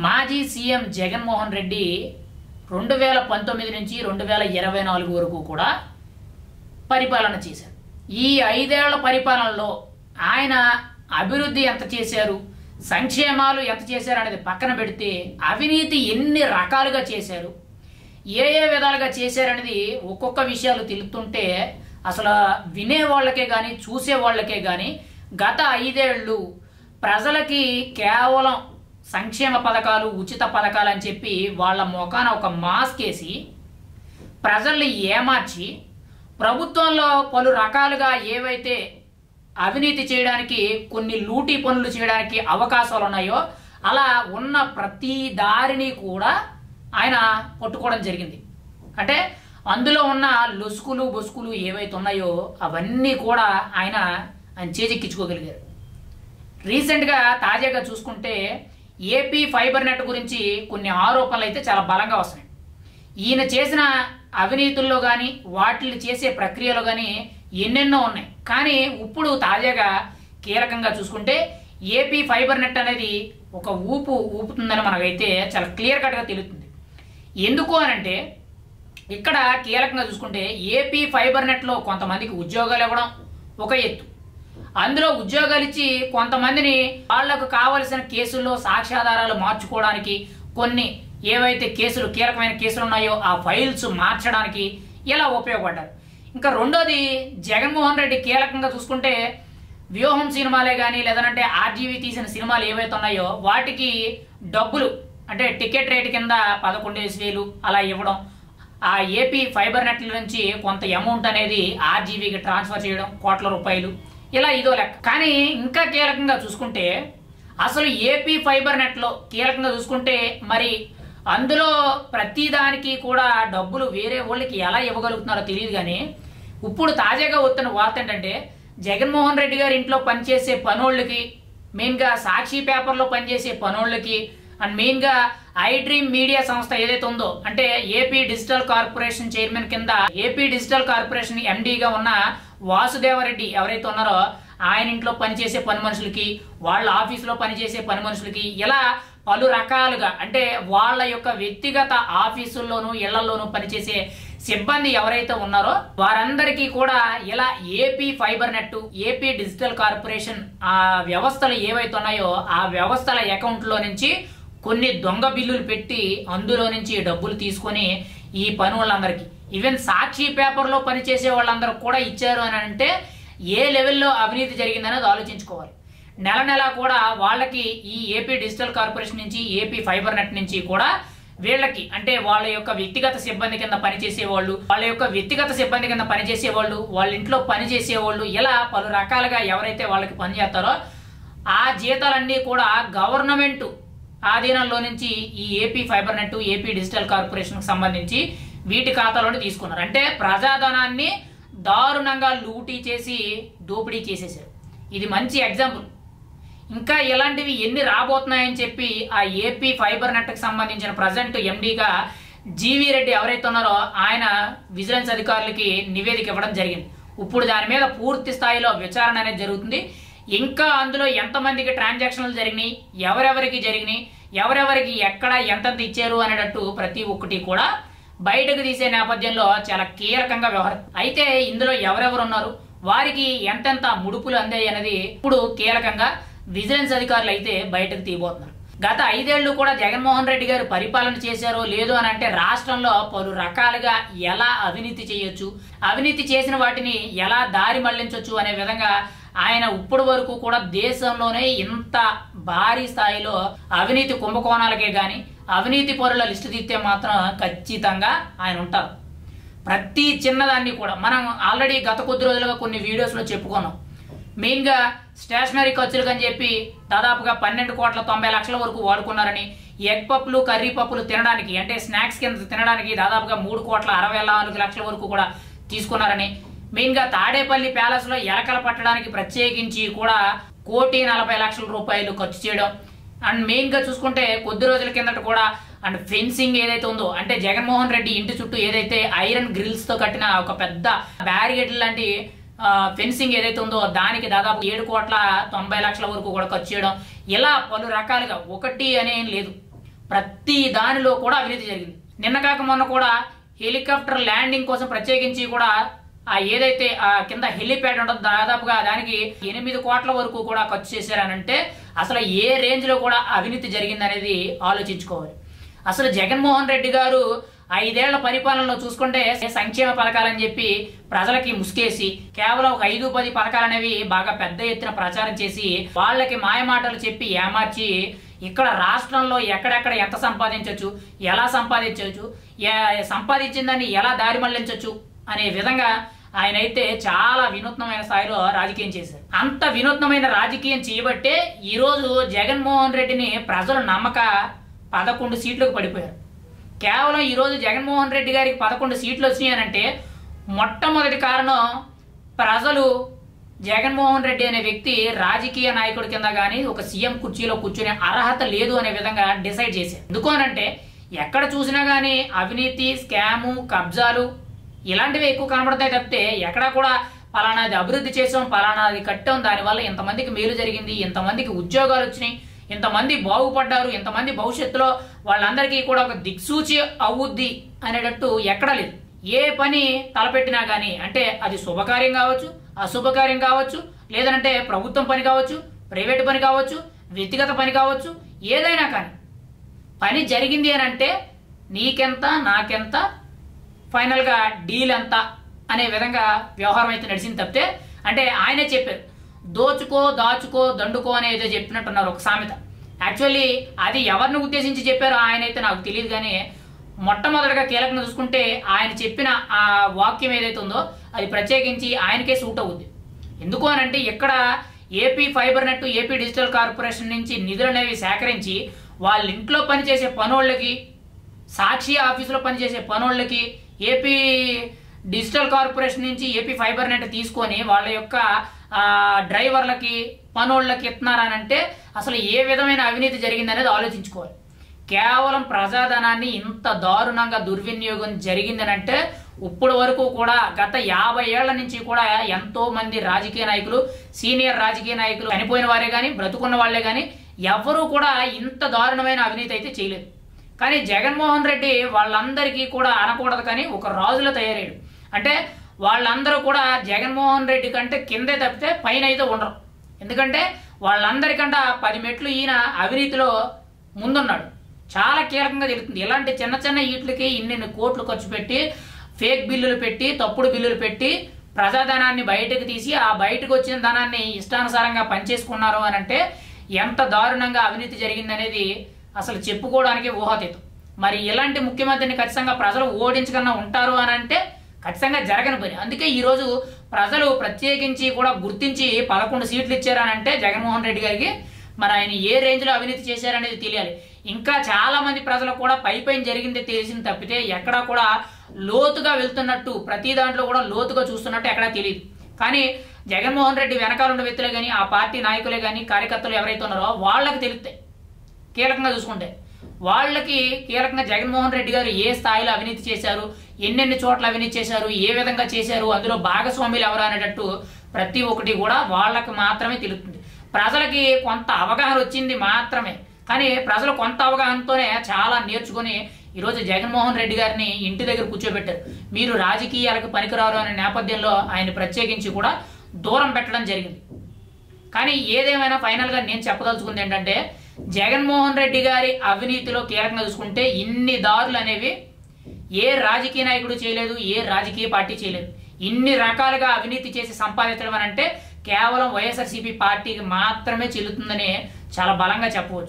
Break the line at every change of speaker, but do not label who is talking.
మాజీ సీఎం జగన్మోహన్ రెడ్డి 2019 నుంచి 2024 వరకు కూడా పరిపాలన చేశారు. ఈ 5 ఏళ్ల పరిపాలనలో ఆయన అభివృద్ధి ఎంత చేశారు, సంక్షేమాలు ఎంత చేశారు అనేది పక్కన పెడితే అవినీతి ఎన్ని రకాలుగా చేశారు, ఏ విధాలుగా చేశారనేది ఒక్కొక్క విషయాలు తెలుస్తుంటే అసలు వినేవాళ్ళకే కానీ చూసేవాళ్ళకే కానీ గత 5 ఏళ్ళు ప్రజలకి కేవలం సంక్షేమ పథకాలు, ఉచిత పథకాలు అని చెప్పి వాళ్ళ మొఖాన ఒక మాస్క్ వేసి ప్రజల్ని ఏమార్చి ప్రభుత్వంలో పలు రకాలుగా ఏవైతే అవినీతి చేయడానికి, కొన్ని లూటీ పనులు చేయడానికి అవకాశాలు ఉన్నాయో అలా ఉన్న ప్రతి దారిని కూడా ఆయన పట్టుకోవడం జరిగింది. అంటే అందులో ఉన్న లొసుకులు బొసుకులు ఏవైతే ఉన్నాయో అవన్నీ కూడా ఆయన చేజెక్కించుకోగలిగారు. రీసెంట్గా తాజాగా చూసుకుంటే ఏపీ ఫైబర్ నెట్ గురించి కొన్ని ఆరోపణలు అయితే చాలా బలంగా వస్తున్నాయి. ఈయన చేసిన అవినీతుల్లో కానీ వాటిని చేసే ప్రక్రియలో కానీ ఎన్నెన్నో ఉన్నాయి. కానీ ఇప్పుడు తాజాగా కీలకంగా చూసుకుంటే ఏపీ ఫైబర్ నెట్ అనేది ఒక ఊపుతుందని మనకైతే చాలా క్లియర్ కట్గా తెలుస్తుంది. ఎందుకు అనంటే ఇక్కడ కీలకంగా చూసుకుంటే ఏపీ ఫైబర్ నెట్లో కొంతమందికి ఉద్యోగాలు ఇవ్వడం ఒక ఎత్తు, అందులో ఉద్యోగాలు ఇచ్చి కొంతమందిని వాళ్లకు కావలసిన కేసుల్లో సాక్ష్యాధారాలు మార్చుకోవడానికి, కొన్ని ఏవైతే కేసులు కీలకమైన కేసులు ఉన్నాయో ఆ ఫైల్స్ మార్చడానికి ఇలా ఉపయోగపడ్డారు. ఇంకా రెండోది జగన్మోహన్ రెడ్డి కీలకంగా చూసుకుంటే వ్యూహం సినిమాలే కానీ లేదంటే ఆర్జీవీ తీసిన సినిమాలు ఏవైతే ఉన్నాయో వాటికి డబ్బులు అంటే టికెట్ రేటు కింద 11,000 అలా ఇవ్వడం, ఆ ఏపీ ఫైబర్ నెట్ల నుంచి కొంత అమౌంట్ అనేది ఆర్జీవీకి ట్రాన్స్ఫర్ చేయడం, కోట్ల రూపాయలు, ఇలా ఇదో లెక్క. కానీ ఇంకా కీలకంగా చూసుకుంటే అసలు ఏపీ ఫైబర్ నెట్లో కీలకంగా చూసుకుంటే మరి అందులో ప్రతిదానికి కూడా డబ్బులు వేరే వాళ్ళకి ఎలా ఇవ్వగలుగుతున్నారో తెలియదు. కానీ ఇప్పుడు తాజాగా వస్తున్న వార్త ఏంటంటే జగన్మోహన్ రెడ్డి గారి ఇంట్లో పనిచేసే పనోళ్ళకి, మెయిన్గా సాక్షి పేపర్లో పనిచేసే పనోళ్ళకి అండ్ మెయిన్గా ఐ డ్రీమ్ మీడియా సంస్థ ఏదైతే ఉందో అంటే ఏపీ డిజిటల్ కార్పొరేషన్ చైర్మన్ కింద ఏపీ డిజిటల్ కార్పొరేషన్ ఎండీగా ఉన్న వాసుదేవరెడ్డి ఎవరైతే ఉన్నారో ఆయన ఇంట్లో పనిచేసే పని మనుషులకి, వాళ్ళ ఆఫీసులో పనిచేసే పని మనుషులకి ఇలా పలు రకాలుగా అంటే వాళ్ళ యొక్క వ్యక్తిగత ఆఫీసుల్లోనూ ఇళ్లలోనూ పనిచేసే సిబ్బంది ఎవరైతే ఉన్నారో వారందరికీ కూడా ఇలా AP fibre net, AP digital corporation ఆ వ్యవస్థలు ఏవైతే ఉన్నాయో ఆ వ్యవస్థల అకౌంట్లో నుంచి కొన్ని దొంగ బిల్లులు పెట్టి అందులో నుంచి డబ్బులు తీసుకొని ఈ పని వాళ్ళందరికీ, ఈవెన్ సాక్షి పేపర్లో పనిచేసే వాళ్ళందరూ కూడా ఇచ్చారు అని అంటే ఏ లెవెల్లో అవినీతి జరిగిందనేది ఆలోచించుకోవాలి. నెల నెల కూడా వాళ్ళకి ఈ ఏపీ డిజిటల్ కార్పొరేషన్ నుంచి, ఏపీ ఫైబర్ నెట్ నుంచి కూడా వీళ్ళకి అంటే వాళ్ళ యొక్క వ్యక్తిగత సిబ్బంది కింద పనిచేసేవాళ్ళు, వాళ్ళ ఇంట్లో పనిచేసేవాళ్ళు ఇలా పలు రకాలుగా ఎవరైతే వాళ్ళకి పనిచేస్తారో ఆ జీతాలన్నీ కూడా గవర్నమెంట్ ఆధీనంలో నుంచి ఈ AP fibre net, AP digital కార్పొరేషన్కి సంబంధించి వీటి ఖాతాలోనే తీసుకున్నారు. అంటే ప్రజాధనాన్ని దారుణంగా లూటీ చేసి దోపిడీ చేసేసారు. ఇది మంచి ఎగ్జాంపుల్. ఇంకా ఇలాంటివి ఎన్ని రాబోతున్నాయని చెప్పి ఆ ఏపీ ఫైబర్ నెట్కి సంబంధించిన ప్రజెంట్ ఎండీగా జీవీ రెడ్డి ఎవరైతే ఉన్నారో ఆయన విజిలెన్స్ అధికారులకి నివేదిక ఇవ్వడం జరిగింది. ఇప్పుడు దాని మీద పూర్తి స్థాయిలో విచారణ అనేది జరుగుతుంది. ఇంకా అందులో ఎంతమందికి ట్రాన్సాక్షన్లు జరిగినాయి, ఎవరెవరికి ఎక్కడ ఎంతెంత ఇచ్చారు అనేటట్టు ప్రతి ఒక్కటి కూడా బయటకు తీసే నేపథ్యంలో చాలా కీలకంగా వ్యవహరిస్తారు. అయితే ఇందులో ఎవరెవరు ఉన్నారు, వారికి ఎంతెంత ముడుపులు అందాయి అనేది ఇప్పుడు కీలకంగా విజిలెన్స్ అధికారులు అయితే బయటకు తీయబోతున్నారు. గత 5 ఏళ్లు కూడా జగన్మోహన్ రెడ్డి గారు పరిపాలన చేశారో లేదు అని అంటే రాష్ట్రంలో పలు రకాలుగా ఎలా అవినీతి చేయొచ్చు, అవినీతి చేసిన వాటిని ఎలా దారి మళ్లించవచ్చు అనే విధంగా ఆయన ఇప్పటి వరకు కూడా దేశంలోనే ఇంత భారీ స్థాయిలో అవినీతి కుంభకోణాలకే కానీ అవినీతి పరుల లిస్టు తీస్తే మాత్రం ఖచ్చితంగా ఆయన ఉంటారు. ప్రతి చిన్నదాన్ని కూడా మనం ఆల్రెడీ గత కొద్ది రోజులుగా కొన్ని వీడియోస్లో చెప్పుకున్నాం. మెయిన్గా స్టేషనరీ ఖర్చులు అని చెప్పి దాదాపుగా 12,90,00,000 వరకు వాడుకున్నారని, ఎగ్ పప్పులు, కర్రీ పప్పులు తినడానికి అంటే స్నాక్స్ కింద తినడానికి దాదాపుగా 3,64,00,000 వరకు కూడా తీసుకున్నారని, మెయిన్గా తాడేపల్లి ప్యాలెస్లో ఎలకలు పట్టడానికి ప్రత్యేకించి కూడా 1,40,00,000 రూపాయలు ఖర్చు చేయడం. అండ్ మెయిన్గా చూసుకుంటే కొద్ది రోజుల కిందట కూడా అండ్ ఫెన్సింగ్ ఏదైతే ఉందో అంటే జగన్మోహన్ రెడ్డి ఇంటి చుట్టూ ఏదైతే ఐరన్ గ్రిల్స్తో కట్టిన ఒక పెద్ద బ్యారిగేడ్ లాంటి ఫెన్సింగ్ ఏదైతే ఉందో దానికి దాదాపు 7,90,00,000 వరకు కూడా ఖర్చు చేయడం. ఇలా పలు రకాలుగా ఒకటి అనే లేదు ప్రతి దానిలో కూడా అవినీతి జరిగింది. నిన్న కాక మొన్న కూడా హెలికాప్టర్ ల్యాండింగ్ కోసం ప్రత్యేకించి కూడా ఆ ఏదైతే ఆ కింద హెలిప్యాడ్ ఉంటుందో దాదాపుగా దానికి 8 కోట్ల వరకు కూడా ఖర్చు చేశారనంటే అసలు ఏ రేంజ్ లో కూడా అవినీతి జరిగిందనేది ఆలోచించుకోవాలి. అసలు జగన్మోహన్ రెడ్డి గారు 5 ఏళ్ల పరిపాలనలో చూసుకుంటే సంక్షేమ పథకాలని చెప్పి ప్రజలకి ముసుకేసి కేవలం ఒక 5-10 పథకాలు అనేవి బాగా పెద్ద ఎత్తున ప్రచారం చేసి వాళ్ళకి మాయమాటలు చెప్పి ఏమార్చి ఇక్కడ రాష్ట్రంలో ఎక్కడెక్కడ ఎంత సంపాదించవచ్చు, ఎలా సంపాదించవచ్చు, సంపాదించిందని ఎలా దారి మళ్లించవచ్చు అనే విధంగా ఆయన అయితే చాలా వినూత్నమైన స్థాయిలో రాజకీయం చేశారు. అంత వినూత్నమైన రాజకీయం చేయబట్టే ఈరోజు జగన్మోహన్ రెడ్డిని ప్రజలు నమ్మక 11 సీట్లకు పడిపోయారు. కేవలం ఈరోజు జగన్మోహన్ రెడ్డి గారికి 11 సీట్లు వచ్చినాయనంటే మొట్టమొదటి కారణం ప్రజలు జగన్మోహన్ రెడ్డి అనే వ్యక్తి రాజకీయ నాయకుడి కింద కానీ ఒక సీఎం కుర్చీలో కూర్చునే అర్హత లేదు అనే విధంగా డిసైడ్ చేశారు. ఎందుకు అనంటే ఎక్కడ చూసినా కానీ అవినీతి, స్కాము, కబ్జాలు ఇలాంటివి ఎక్కువ కనబడతాయి తప్పితే ఎక్కడా కూడా పలానాది అభివృద్ధి చేసాం, పలానాది కట్టాం, దానివల్ల ఇంతమందికి మేలు జరిగింది, ఇంతమందికి ఉద్యోగాలు వచ్చినాయి, ఇంతమంది బాగుపడ్డారు, ఇంతమంది భవిష్యత్తులో వాళ్ళందరికీ కూడా ఒక దిక్సూచి అవుద్ది అనేటట్టు ఎక్కడా లేదు. ఏ పని తలపెట్టినా కానీ అంటే అది శుభకార్యం కావచ్చు, అశుభకార్యం కావచ్చు, లేదంటే ప్రభుత్వం పని కావచ్చు, ప్రైవేట్ పని కావచ్చు, వ్యక్తిగత పని కావచ్చు, ఏదైనా కానీ పని జరిగింది అని అంటే నీకెంత నాకెంత ఫైనల్గా డీల్ ఎంత అనే విధంగా వ్యవహారం అయితే నడిచింది తప్పితే అంటే ఆయనే చెప్పారు దోచుకో దాచుకో దండుకో అనేది చెప్పినట్టున్నారు ఒక సామెత. యాక్చువల్లీ అది ఎవరిని ఉద్దేశించి చెప్పారో ఆయన అయితే నాకు తెలియదు, కానీ మొట్టమొదటిగా కీలకంగా చూసుకుంటే ఆయన చెప్పిన ఆ వాక్యం ఏదైతే ఉందో అది ప్రత్యేకించి ఆయనకే సూట్ అవుద్ది. ఎందుకు అనంటే ఇక్కడ AP fibre net, AP digital corporation నుంచి నిధులు అనేవి సేకరించి వాళ్ళ ఇంట్లో పనిచేసే పనోళ్ళకి, సాక్షి ఆఫీసులో పనిచేసే పనోళ్ళకి, ఏపీ డిజిటల్ కార్పొరేషన్ నుంచి ఏపీ ఫైబర్ నెట్ తీసుకొని వాళ్ళ యొక్క డ్రైవర్లకి, పనోళ్ళకి ఇస్తున్నారనంటే అసలు ఏ విధమైన అవినీతి జరిగిందనేది ఆలోచించుకోవాలి. కేవలం ప్రజాధనాన్ని ఇంత దారుణంగా దుర్వినియోగం జరిగిందనంటే ఇప్పటి వరకు కూడా గత 50 ఏళ్ల నుంచి కూడా ఎంతో మంది రాజకీయ నాయకులు, సీనియర్ రాజకీయ నాయకులు చనిపోయిన వారే కానీ బ్రతుకున్న వాళ్లే కానీ ఎవరూ కూడా ఇంత దారుణమైన అవినీతి అయితే చేయలేదు. కానీ జగన్మోహన్ రెడ్డి వాళ్ళందరికీ కూడా అనకూడదు కానీ ఒక రాజులో తయారయ్యాడు. అంటే వాళ్ళందరూ కూడా జగన్మోహన్ రెడ్డి కంటే కిందే తప్పితే పైన అయితే ఉండరు. ఎందుకంటే వాళ్ళందరికంటే 10 మెట్లు ఈయన అవినీతిలో ముందున్నాడు. చాలా కీలకంగా తెలుస్తుంది. ఇలాంటి చిన్న చిన్న వీటికి ఇన్ని కోట్లు ఖర్చు పెట్టి, ఫేక్ బిల్లులు పెట్టి, తప్పుడు బిల్లులు పెట్టి ప్రజాధనాన్ని బయటకు తీసి ఆ బయటకు వచ్చిన ధనాన్ని ఇష్టానుసారంగా పనిచేసుకున్నారు అని అంటే ఎంత దారుణంగా అవినీతి జరిగిందనేది అసలు చెప్పుకోవడానికి ఊహాతీతం. మరి ఇలాంటి ముఖ్యమంత్రిని ఖచ్చితంగా ప్రజలు ఓడించకుండా ఉంటారు అని అంటే ఖచ్చితంగా జరగని పని. అందుకే ఈరోజు ప్రజలు ప్రత్యేకించి కూడా గుర్తించి 11 సీట్లు ఇచ్చారనంటే జగన్మోహన్ రెడ్డి గారికి మరి ఆయన ఏ రేంజ్లో అవినీతి చేశారనేది తెలియాలి. ఇంకా చాలా మంది ప్రజలు కూడా పైన జరిగింది తెలిసింది తప్పితే ఎక్కడా కూడా లోతుగా వెళ్తున్నట్టు, ప్రతి దాంట్లో కూడా లోతుగా చూస్తున్నట్టు ఎక్కడా తెలియదు. కానీ జగన్మోహన్ రెడ్డి వెనకాల ఉన్న వ్యక్తులే కానీ, ఆ పార్టీ నాయకులే కానీ, కార్యకర్తలు ఎవరైతే ఉన్నారో వాళ్ళకి తెలుస్తాయి. కీలకంగా చూసుకుంటే వాళ్ళకి కీలకంగా జగన్మోహన్ రెడ్డి గారు ఏ స్థాయిలో అవినీతి చేశారు, ఎన్నెన్ని చోట్ల అవినీతి చేశారు, ఏ విధంగా చేశారు, అందులో భాగస్వాములు ఎవరు అనేటట్టు ప్రతి ఒక్కటి కూడా వాళ్ళకి మాత్రమే తెలుస్తుంది. ప్రజలకి కొంత అవగాహన వచ్చింది మాత్రమే, కానీ ప్రజలు కొంత అవగాహనతోనే చాలా నేర్చుకుని ఈరోజు జగన్మోహన్ రెడ్డి గారిని ఇంటి దగ్గర కూర్చోబెట్టారు. మీరు రాజకీయాలకు పనికిరారు అనే నేపథ్యంలో ఆయన ప్రత్యేకించి కూడా దూరం పెట్టడం జరిగింది. కానీ ఏదేమైనా ఫైనల్గా నేను చెప్పదలుచుకుంది ఏంటంటే జగన్మోహన్ రెడ్డి గారి అవినీతిలో కీలకంగా చూసుకుంటే ఇన్ని దారులు అనేవి ఏ రాజకీయ నాయకుడు చేయలేదు, ఏ రాజకీయ పార్టీ చేయలేదు. ఇన్ని రకాలుగా అవినీతి చేసి సంపాదించడం అని అంటే కేవలం వైఎస్ఆర్సీపీ పార్టీకి మాత్రమే చెల్లుతుందని చాలా బలంగా చెప్పవచ్చు.